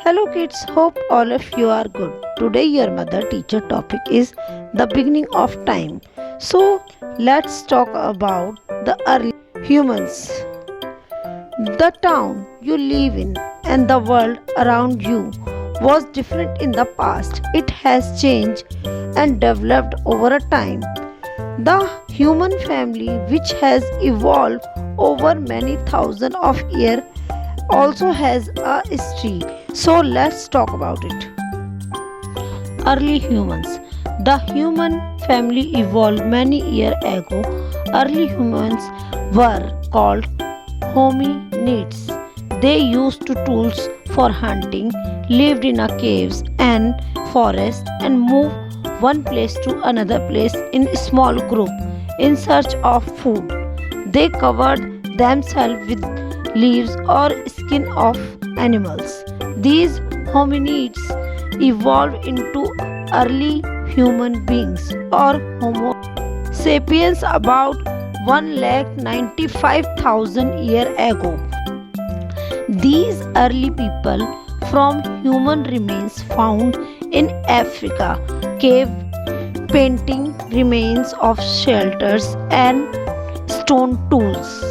Hello kids, hope all of you are good. Today your mother teacher topic is the beginning of time. So let's talk about the early humans. The town you live in and the world around you was different in the past. It has changed and developed over a time. The human family, which has evolved over many thousands of years, also has a history. So let's talk about it. Early humans. The human family evolved many years ago. Early humans were called hominids. They used tools for hunting, lived in a caves and forests, and moved one place to another place in a small group in search of food. They covered themselves with leaves or skin of animals. These hominids evolved into early human beings or Homo sapiens about 1,95,000 years ago. These early people from human remains found in Africa, cave painting remains of shelters and stone tools.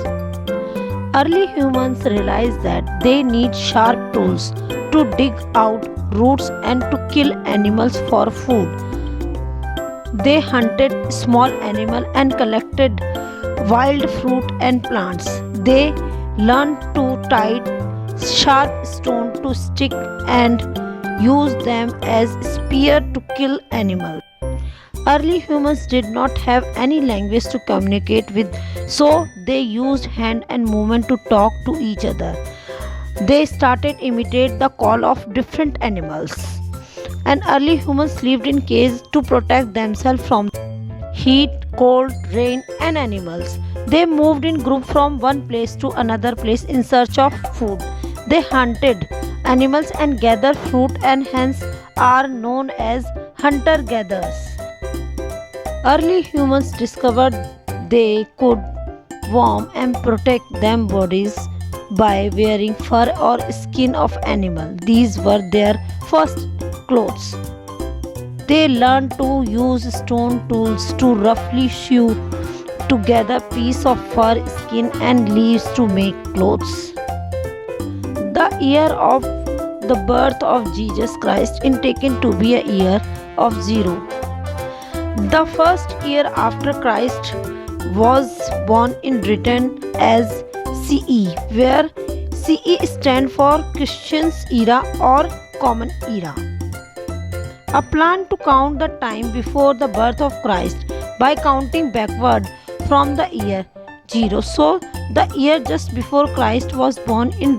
Early humans realized that they need sharp tools to dig out roots and to kill animals for food. They hunted small animals and collected wild fruit and plants. They learned to tie sharp stone to stick and use them as spear to kill animals. Early humans did not have any language to communicate with, so they used hand and movement to talk to each other. They started imitate the call of different animals. And early humans lived in caves to protect themselves from heat, cold, rain, and animals. They moved in groups from one place to another place in search of food. They hunted animals and gathered fruit and hence are known as hunter-gatherers. Early humans discovered they could warm and protect their bodies by wearing fur or skin of animal. These were their first clothes. They learned to use stone tools to roughly sew together pieces of fur, skin and leaves to make clothes. The year of the birth of Jesus Christ is taken to be a year of zero. The first year after Christ was born in written as CE, where CE stands for Christian's era or Common Era. A plan to count the time before the birth of Christ by counting backward from the year 0. So the year just before Christ was born in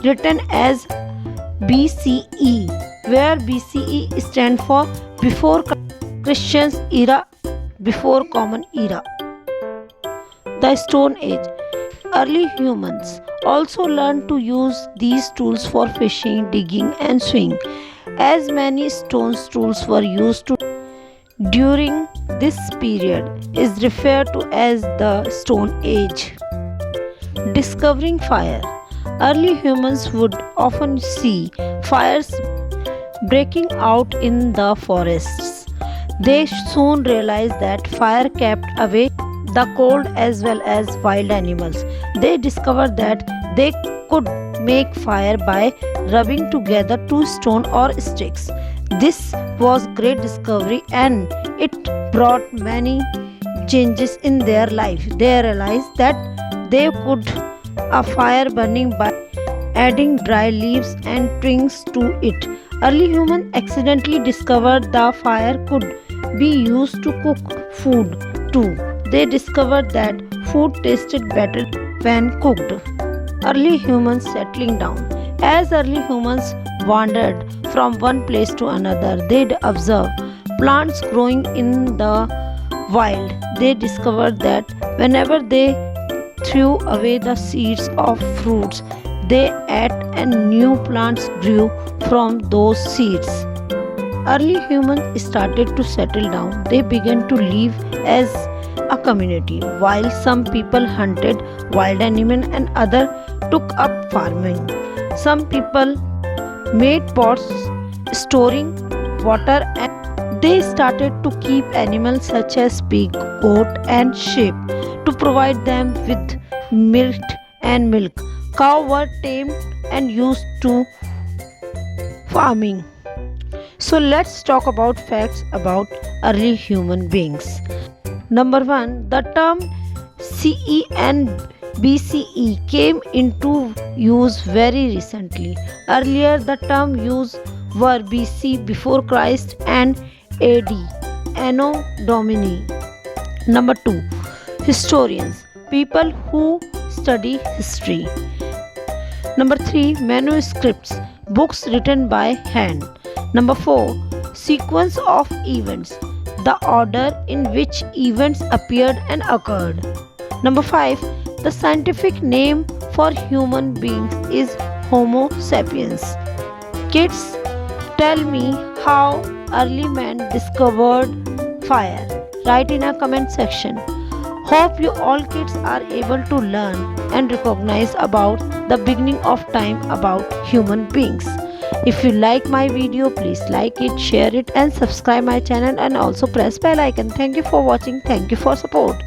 written as BCE, where BCE stands for before Christian's era, before Common Era. The Stone Age. Early humans also learned to use these tools for fishing, digging, and swimming. As many stone tools were used during this period is referred to as the Stone Age. Discovering fire. Early humans would often see fires breaking out in the forests. They soon realized that fire kept away the cold as well as wild animals. They discovered that they could make fire by rubbing together two stones or sticks. This was great discovery and it brought many changes in their life. They realized that they could a fire burning by adding dry leaves and twigs to it. Early humans accidentally discovered the fire could be used to cook food too. They discovered that food tasted better when cooked. Early humans settling down. As early humans wandered from one place to another, they'd observe plants growing in the wild. They discovered that whenever they threw away the seeds of fruits they ate and new plants grew from those seeds. Early humans started to settle down. They began to live as a community. While some people hunted wild animals and others took up farming, some people made pots storing water, and they started to keep animals such as pig, goat, and sheep to provide them with milk and milk. Cows were tamed and used to farming. So let's talk about facts about early human beings. Number 1, the term CE and BCE came into use very recently. Earlier, the term used were BC before Christ and AD, Anno Domini. Number 2, historians, people who study history. Number 3, manuscripts, books written by hand. Number 4, sequence of events, the order in which events appeared and occurred. Number 5, the scientific name for human beings is Homo sapiens. Kids, tell me how early man discovered fire. Write in a comment section. Hope you all kids are able to learn and recognize about the beginning of time about human beings. If you like my video, please like it, share it and subscribe my channel, and also press bell icon. Thank you for watching. Thank you for support.